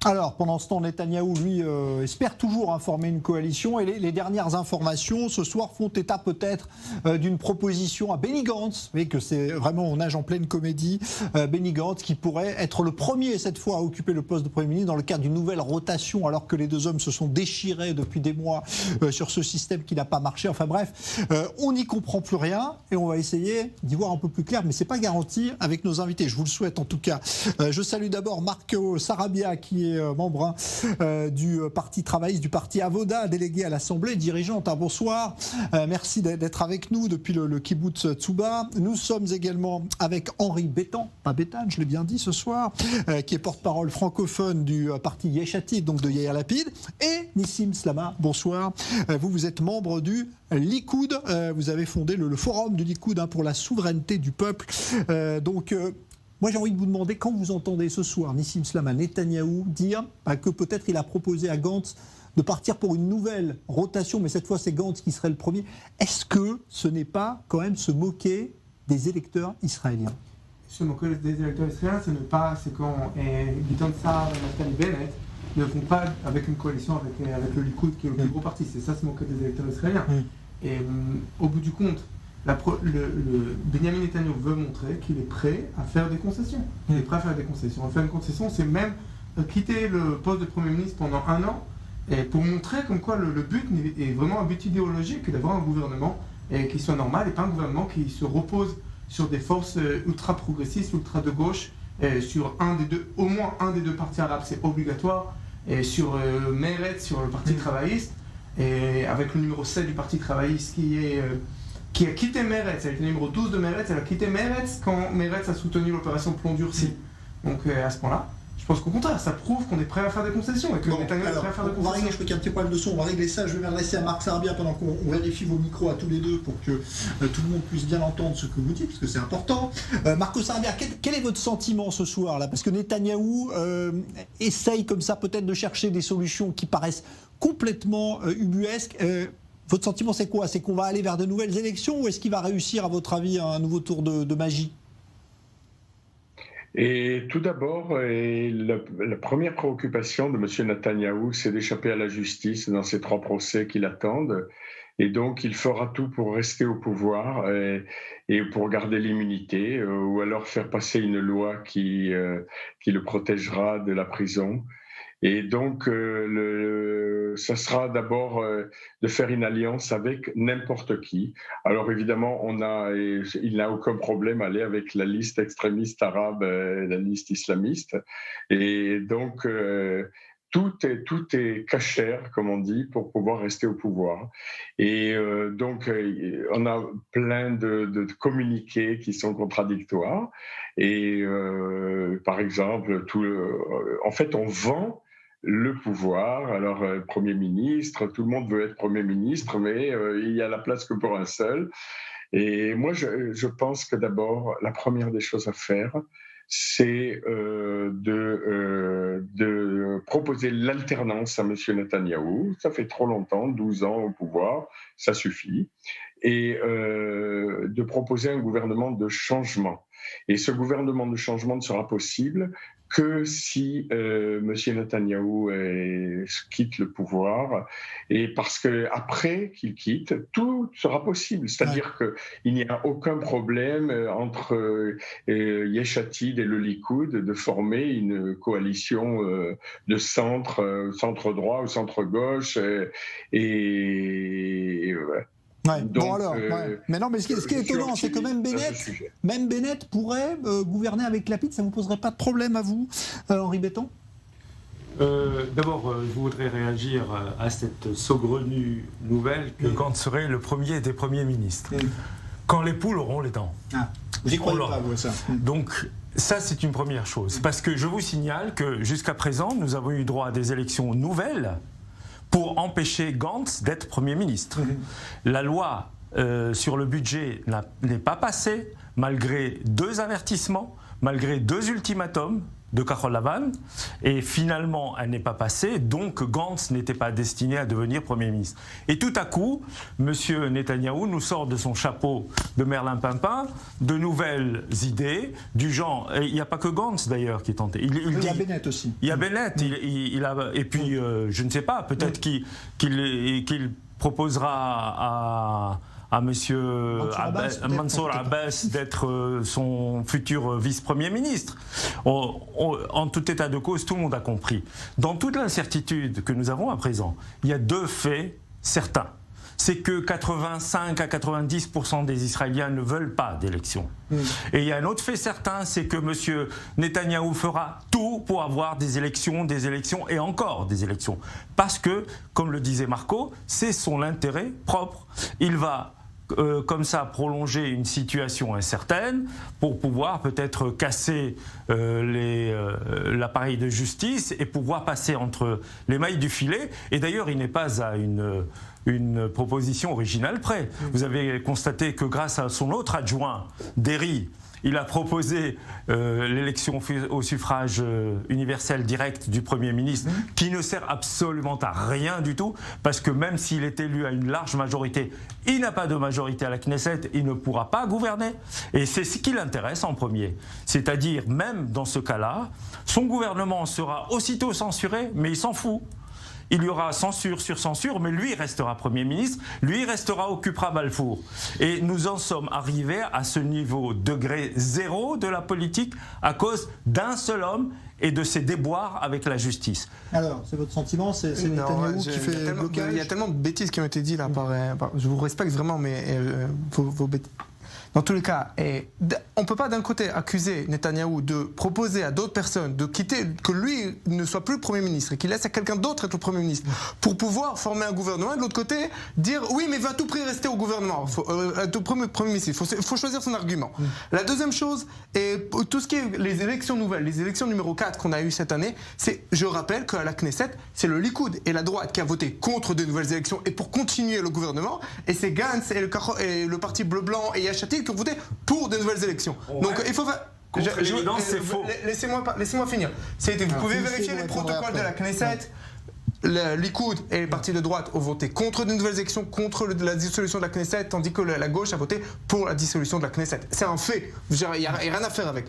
Alors, pendant ce temps, Netanyahou, lui, espère toujours former une coalition. Et les dernières informations ce soir font état peut-être d'une proposition à Benny Gantz. Vous voyez que c'est vraiment, on nage en pleine comédie. Benny Gantz qui pourrait être le premier cette fois à occuper le poste de Premier ministre dans le cadre d'une nouvelle rotation, alors que les deux hommes se sont déchirés depuis des mois sur ce système qui n'a pas marché. Enfin bref, on n'y comprend plus rien et on va essayer d'y voir un peu plus clair. Mais c'est pas garanti avec nos invités. Je vous le souhaite en tout cas. Je salue d'abord Marco Sarabia qui est membre du Parti travailliste, du Parti Avoda, délégué à l'Assemblée, dirigeante. Bonsoir, merci d'être avec nous depuis le kibbutz Tzuba. Nous sommes également avec Henri Bétan, pas Bétan, je l'ai bien dit ce soir, qui est porte-parole francophone du Parti Yesh Atid, donc de Yair Lapid, et Nissim Slama, bonsoir. Vous êtes membre du Likoud, vous avez fondé le forum du Likoud pour la souveraineté du peuple. Moi, j'ai envie de vous demander, quand vous entendez ce soir Nissim Slama, Netanyahou dire que peut-être il a proposé à Gantz de partir pour une nouvelle rotation, mais cette fois c'est Gantz qui serait le premier, est-ce que ce n'est pas quand même se moquer des électeurs israéliens? Se moquer des électeurs israéliens, c'est quand Gideon Sa'ar et Naftali Bennett ne font pas avec une coalition avec le Likoud qui est le plus gros parti. C'est ça, se moquer des électeurs israéliens. Et au bout du compte, Benjamin Netanyahou veut montrer qu'il est prêt à faire des concessions. Il est prêt à faire des concessions. Faire une concession, c'est même quitter le poste de Premier ministre pendant 1 an, et pour montrer comme quoi le but est vraiment un but idéologique, d'avoir un gouvernement qui soit normal et pas un gouvernement qui se repose sur des forces ultra progressistes, ultra de gauche, sur au moins un des deux partis arabes, c'est obligatoire, et sur Meretz, sur le Parti travailliste, et avec le numéro 7 du Parti travailliste qui a quitté Meretz, elle était numéro 12 de Meretz, elle a quitté Meretz quand Meretz a soutenu l'opération Plomb durci. Donc à ce point-là, je pense qu'au contraire, ça prouve qu'on est prêt à faire des concessions et que Netanyahou est prêt à faire des concessions. On va régler, je crois qu'il y a un petit problème de son, on va régler ça. Je vais m'adresser à Marc Sarabia pendant qu'on vérifie vos micros à tous les deux pour que tout le monde puisse bien entendre ce que vous dites, parce que c'est important. Marco Sarabia, quel est votre sentiment ce soir là? Parce que Netanyahou essaye comme ça peut-être de chercher des solutions qui paraissent complètement ubuesques. Votre sentiment, c'est quoi? C'est qu'on va aller vers de nouvelles élections ou est-ce qu'il va réussir, à votre avis, un nouveau tour de magie? Et tout d'abord, la première préoccupation de M. Netanyahou, c'est d'échapper à la justice dans ces 3 procès qui l'attendent. Et donc, il fera tout pour rester au pouvoir et pour garder l'immunité, ou alors faire passer une loi qui le protégera de la prison. Et donc, ça sera d'abord de faire une alliance avec n'importe qui. Alors évidemment, il n'a aucun problème à aller avec la liste extrémiste arabe, la liste islamiste. Et donc, tout est cachère, comme on dit, pour pouvoir rester au pouvoir. Et donc, on a plein de communiqués qui sont contradictoires. Et par exemple, en fait, on vend le pouvoir. Alors, Premier ministre, tout le monde veut être Premier ministre, mais il y a la place que pour un seul. Et moi, je pense que d'abord, la première des choses à faire, c'est de proposer l'alternance à M. Netanyahou. Ça fait trop longtemps, 12 ans au pouvoir, ça suffit. Et de proposer un gouvernement de changement. Et ce gouvernement de changement ne sera possible que si M. Netanyahou quitte le pouvoir, et parce qu'après qu'il quitte, tout sera possible. C'est-à-dire qu'il n'y a aucun problème entre Yesh Atid et le Likoud de former une coalition de centre-droit ou centre-gauche. Donc, mais non, mais ce qui est étonnant, c'est que même Bennett pourrait gouverner avec Lapid. Ça ne vous poserait pas de problème à vous, Henri Bétan? D'abord, je voudrais réagir à cette saugrenue nouvelle que Gantz serait le premier des premiers ministres. Quand les poules auront les dents. Vous y croyez pas, vous, ça? Donc, ça, c'est une première chose. Parce que je vous signale que jusqu'à présent, nous avons eu droit à des élections nouvelles pour empêcher Gantz d'être Premier ministre. La loi sur le budget n'est pas passée, malgré 2 avertissements, malgré 2 ultimatums de Kahol Lavan, et finalement elle n'est pas passée, donc Gantz n'était pas destiné à devenir Premier ministre. Et tout à coup, M. Netanyahou nous sort de son chapeau de Merlin Pimpin de nouvelles idées du genre, et il n'y a pas que Gantz d'ailleurs qui est tenté. Il y a Bennett aussi. Il y a Bennett, et puis je ne sais pas, peut-être qu'il proposera à M. Mansour Abbas d'être son futur vice-premier ministre. En tout état de cause, tout le monde a compris. Dans toute l'incertitude que nous avons à présent, il y a deux faits certains. C'est que 85 à 90% des Israéliens ne veulent pas d'élection. Et il y a un autre fait certain, c'est que M. Netanyahou fera tout pour avoir des élections et encore des élections. Parce que, comme le disait Marco, c'est son intérêt propre. Il va comme ça prolonger une situation incertaine pour pouvoir peut-être casser l'appareil de justice et pouvoir passer entre les mailles du filet. Et d'ailleurs, il n'est pas à une proposition originale près. Vous avez constaté que grâce à son autre adjoint, Derry, il a proposé l'élection au suffrage universel direct du Premier ministre, qui ne sert absolument à rien du tout, parce que même s'il est élu à une large majorité, il n'a pas de majorité à la Knesset, il ne pourra pas gouverner. Et c'est ce qui l'intéresse en premier. C'est-à-dire, même dans ce cas-là, son gouvernement sera aussitôt censuré, mais il s'en fout. Il y aura censure sur censure, mais lui restera Premier ministre, lui occupera Balfour. Et nous en sommes arrivés à ce niveau degré zéro de la politique à cause d'un seul homme et de ses déboires avec la justice. Alors, c'est votre sentiment, c'est Netanyahou qui fait blocage? Il y a tellement de bêtises qui ont été dites là. Je vous respecte vraiment, mais vos bêtises. Dans tous les cas, on ne peut pas d'un côté accuser Netanyahou de proposer à d'autres personnes de quitter, que lui ne soit plus le Premier ministre et qu'il laisse à quelqu'un d'autre être le Premier ministre pour pouvoir former un gouvernement, et de l'autre côté dire oui mais il va à tout prix rester au gouvernement, Premier ministre, il faut choisir son argument. La deuxième chose, et tout ce qui est les élections nouvelles, les élections numéro 4 qu'on a eues cette année, je rappelle qu'à la Knesset, c'est le Likoud et la droite qui a voté contre de nouvelles élections et pour continuer le gouvernement, et c'est Gantz et le parti bleu-blanc et Yachati qui ont voté pour de nouvelles élections. Donc il faut faire... c'est faux. Laissez-moi finir. Vous pouvez vérifier les protocoles de la Knesset. Le Likoud et les partis de droite ont voté contre de nouvelles élections, contre la dissolution de la Knesset, tandis que la gauche a voté pour la dissolution de la Knesset. C'est un fait. Il n'y a rien à faire avec.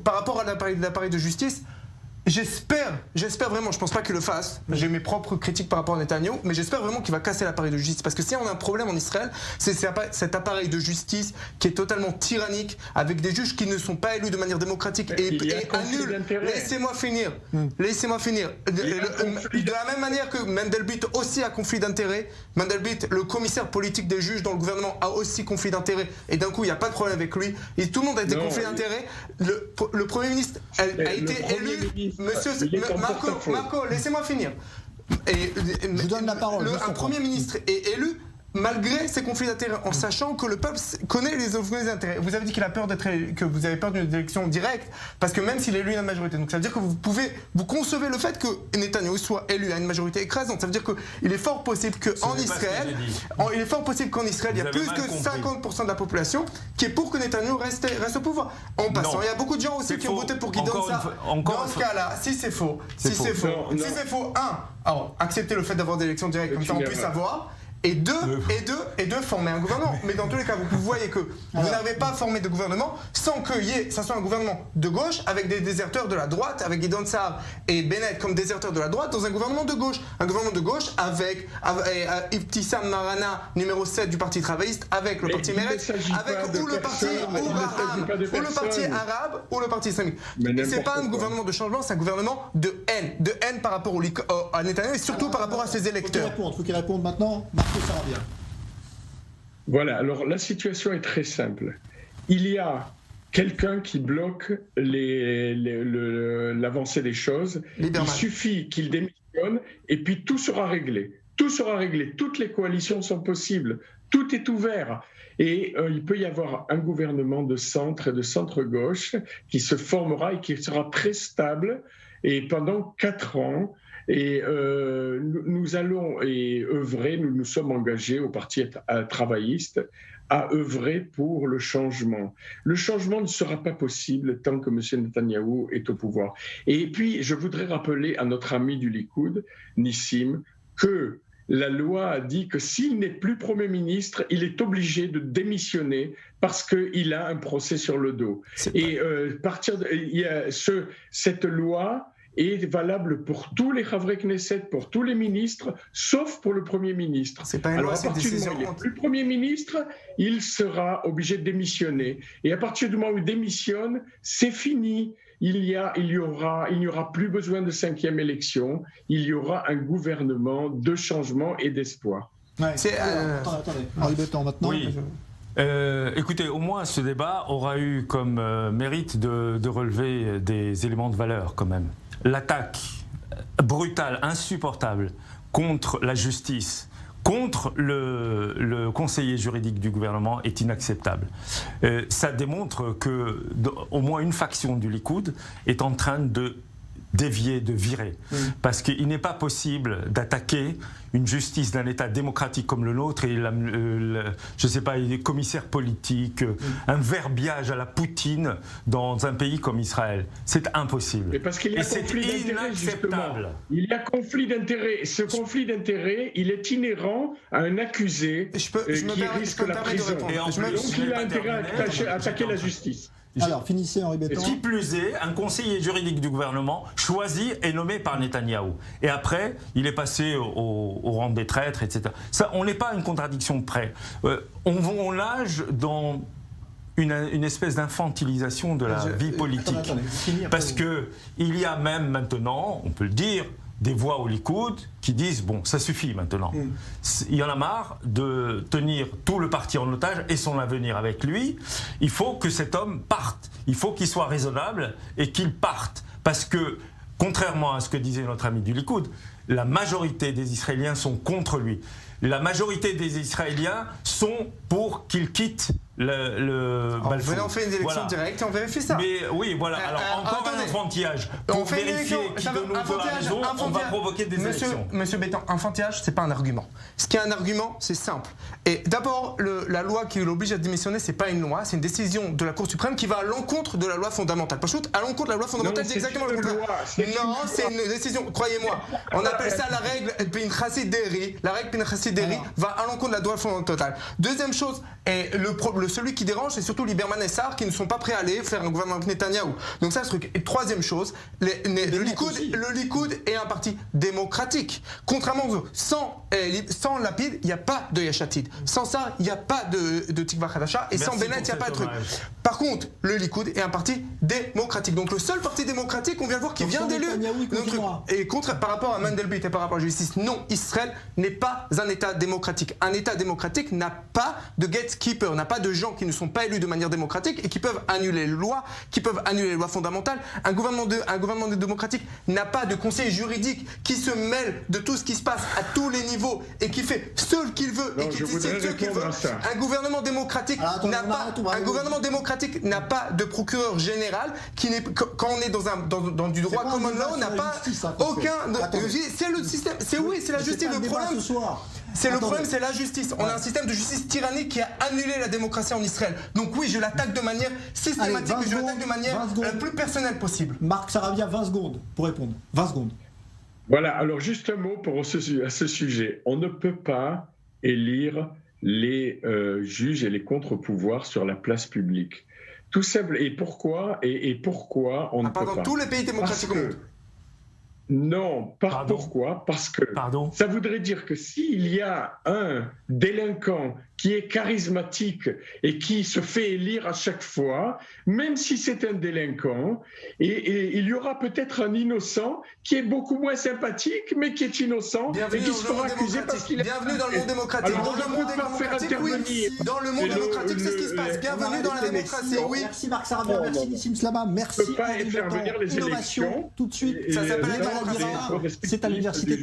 Par rapport à l'appareil de justice, j'espère vraiment, je pense pas qu'il le fasse, j'ai mes propres critiques par rapport à Netanyahou, mais j'espère vraiment qu'il va casser l'appareil de justice, parce que si on a un problème en Israël, c'est cet appareil de justice qui est totalement tyrannique, avec des juges qui ne sont pas élus de manière démocratique et annulent. Laissez-moi finir. De la même manière que Mendelblit aussi a conflit d'intérêts, Mendelblit, le commissaire politique des juges dans le gouvernement, a aussi conflit d'intérêts, et d'un coup il n'y a pas de problème avec lui, et tout le monde a été conflit d'intérêts. Le Premier ministre a été élu. Marco, laissez-moi finir. Je vous donne la parole. Un Premier ministre est élu malgré ses conflits d'intérêts, en sachant que le peuple connaît les conflits d'intérêts. Vous avez dit que vous avez peur d'une élection directe, parce que même s'il est élu à une majorité, donc ça veut dire que vous concevez le fait que Netanyahou soit élu à une majorité écrasante. Ça veut dire qu'il est fort possible qu'en Israël, il y a plus que 50% de la population qui est pour que Netanyahou reste au pouvoir. En passant, il y a beaucoup de gens aussi qui ont voté pour Gideon Sa'ar. Dans ce cas-là, si c'est faux, alors acceptez le fait d'avoir des élections directes, comme ça on puisse savoir. Et deux, former un gouvernement. Mais dans tous les cas, vous voyez que vous n'avez pas formé de gouvernement sans que ça soit un gouvernement de gauche avec des déserteurs de la droite, avec Gideon Sa'ar et Bennett comme déserteurs de la droite, dans un gouvernement de gauche. Un gouvernement de gauche avec Ibtissam Marana, numéro 7 du Parti travailliste, avec le Parti Meretz, avec ou le parti arabe ou le parti islamique. Et c'est pas un gouvernement de changement, c'est un gouvernement de haine par rapport à Netanyahou et surtout par rapport à ses électeurs. Il faut qu'il réponde maintenant. Voilà, alors la situation est très simple. Il y a quelqu'un qui bloque l'avancée des choses. Il suffit qu'il démissionne et puis tout sera réglé. Tout sera réglé, toutes les coalitions sont possibles, tout est ouvert. Et il peut y avoir un gouvernement de centre et de centre-gauche qui se formera et qui sera très stable et pendant 4 ans. Et nous allons œuvrer, nous nous sommes engagés au Parti travailliste à œuvrer pour le changement. Le changement ne sera pas possible tant que M. Netanyahou est au pouvoir. Et puis, je voudrais rappeler à notre ami du Likoud, Nissim, que la loi a dit que s'il n'est plus Premier ministre, il est obligé de démissionner parce qu'il a un procès sur le dos. Et cette loi est valable pour tous les Chavrei Knesset, pour tous les ministres, sauf pour le Premier ministre. C'est pas une Alors loi, à partir du moment où il n'est plus Premier ministre, il sera obligé de démissionner. Et à partir du moment où il démissionne, c'est fini. Il n'y aura plus besoin de 5e élection. Il y aura un gouvernement de changement et d'espoir. Ouais. Attendez. Henri Bettant, maintenant. Oui. Écoutez, au moins ce débat aura eu comme mérite de relever des éléments de valeur quand même. L'attaque brutale, insupportable contre la justice, contre le conseiller juridique du gouvernement est inacceptable. Ça démontre que au moins une faction du Likoud est en train de dévier, de virer. Parce qu'il n'est pas possible d'attaquer une justice d'un État démocratique comme le nôtre et je ne sais pas, des commissaires politiques, un verbiage à la Poutine dans un pays comme Israël. C'est impossible. Mais parce qu'il y a conflit d'intérêts, justement. Il y a conflit d'intérêts. Ce conflit d'intérêts, il est inhérent à un accusé qui risque la prison. Donc il a intérêt à attaquer la justice. Alors, finissez Henri Bettant. Qui plus est, un conseiller juridique du gouvernement choisi et nommé par Netanyahou. Et après, il est passé au rang des traîtres, etc. Ça, on n'est pas à une contradiction près. On nage dans une espèce d'infantilisation de la vie politique. Parce qu'il y a même maintenant, on peut le dire, des voix au Likoud qui disent bon, ça suffit maintenant. Il y en a marre de tenir tout le parti en otage et son avenir avec lui. Il faut que cet homme parte. Il faut qu'il soit raisonnable et qu'il parte. Parce que, contrairement à ce que disait notre ami du Likoud, la majorité des Israéliens sont contre lui. La majorité des Israéliens sont pour qu'il quitte le Balfour. On fait une élection directe et on vérifie ça. Mais oui, voilà. Alors, encore un enfantillage. Pour vérifier qui de nous a raison, on va provoquer des élections. Monsieur Bettant, enfantillage, c'est pas un argument. Ce qui est un argument, c'est simple. Et d'abord, la loi qui l'oblige à démissionner, c'est pas une loi, c'est une décision de la Cour suprême qui va à l'encontre de la loi fondamentale. Pas à l'encontre de la loi fondamentale, c'est exactement le contraire. Non, c'est une décision, croyez-moi. On appelle ça la règle Pinchasi Deri. La règle Pinchasi Deri va à l'encontre de la loi fondamentale. Deuxième chose, et celui qui dérange, c'est surtout Lieberman et Sar qui ne sont pas prêts à aller faire un gouvernement avec Netanyahou. Donc ça, ce truc. Et troisième chose, le Likoud est un parti démocratique. Contrairement sans Lapid, il n'y a pas de Yesh Atid. Sans ça, il n'y a pas de Tikva Hadasha. Et sans Bennett, il n'y a pas de truc. Par contre, le Likoud est un parti démocratique. Donc le seul parti démocratique, on vient de voir, qui vient d'élu. Et par rapport à Mandelblit et par rapport à la justice, non, Israël n'est pas un État démocratique. Un État démocratique n'a pas de gatekeeper, n'a pas de gens qui ne sont pas élus de manière démocratique et qui peuvent annuler les lois, qui peuvent annuler les lois fondamentales. Un gouvernement démocratique n'a pas de conseil juridique qui se mêle de tout ce qui se passe à tous les niveaux et qui fait ce qu'il veut et qui décide ce qu'il veut. Un gouvernement démocratique n'a pas de procureur général qui n'est, quand on est dans du droit common law, n'a pas aucun. C'est le système. C'est la justice. Le problème. Le problème, c'est la justice. On a un système de justice tyrannique qui a annulé la démocratie en Israël. Donc oui, je l'attaque de manière systématique, mais je l'attaque de manière la plus personnelle possible. Marc Saravia, 20 secondes pour répondre. 20 secondes. Voilà, alors juste un mot à ce sujet. On ne peut pas élire les juges et les contre-pouvoirs sur la place publique. Tout simple. Et pourquoi on ne peut pas? Dans tous les pays démocratiques au monde. Non, pourquoi? Parce que ça voudrait dire que s'il y a un délinquant qui est charismatique et qui se fait élire à chaque fois, même si c'est un délinquant, et il y aura peut-être un innocent qui est beaucoup moins sympathique, mais qui est innocent et qui sera accusé parce qu'il est... Bienvenue dans le monde démocratique. Alors, dans le monde démocratique, oui. Dans le monde démocratique, c'est ce qui se passe. Bienvenue dans la démocratie, oui. Merci Marc Saravia, merci Nissim Slama, merci. On ne peut pas faire venir les élections. Tout de suite. Ça s'appelle la démocratie. C'est à l'université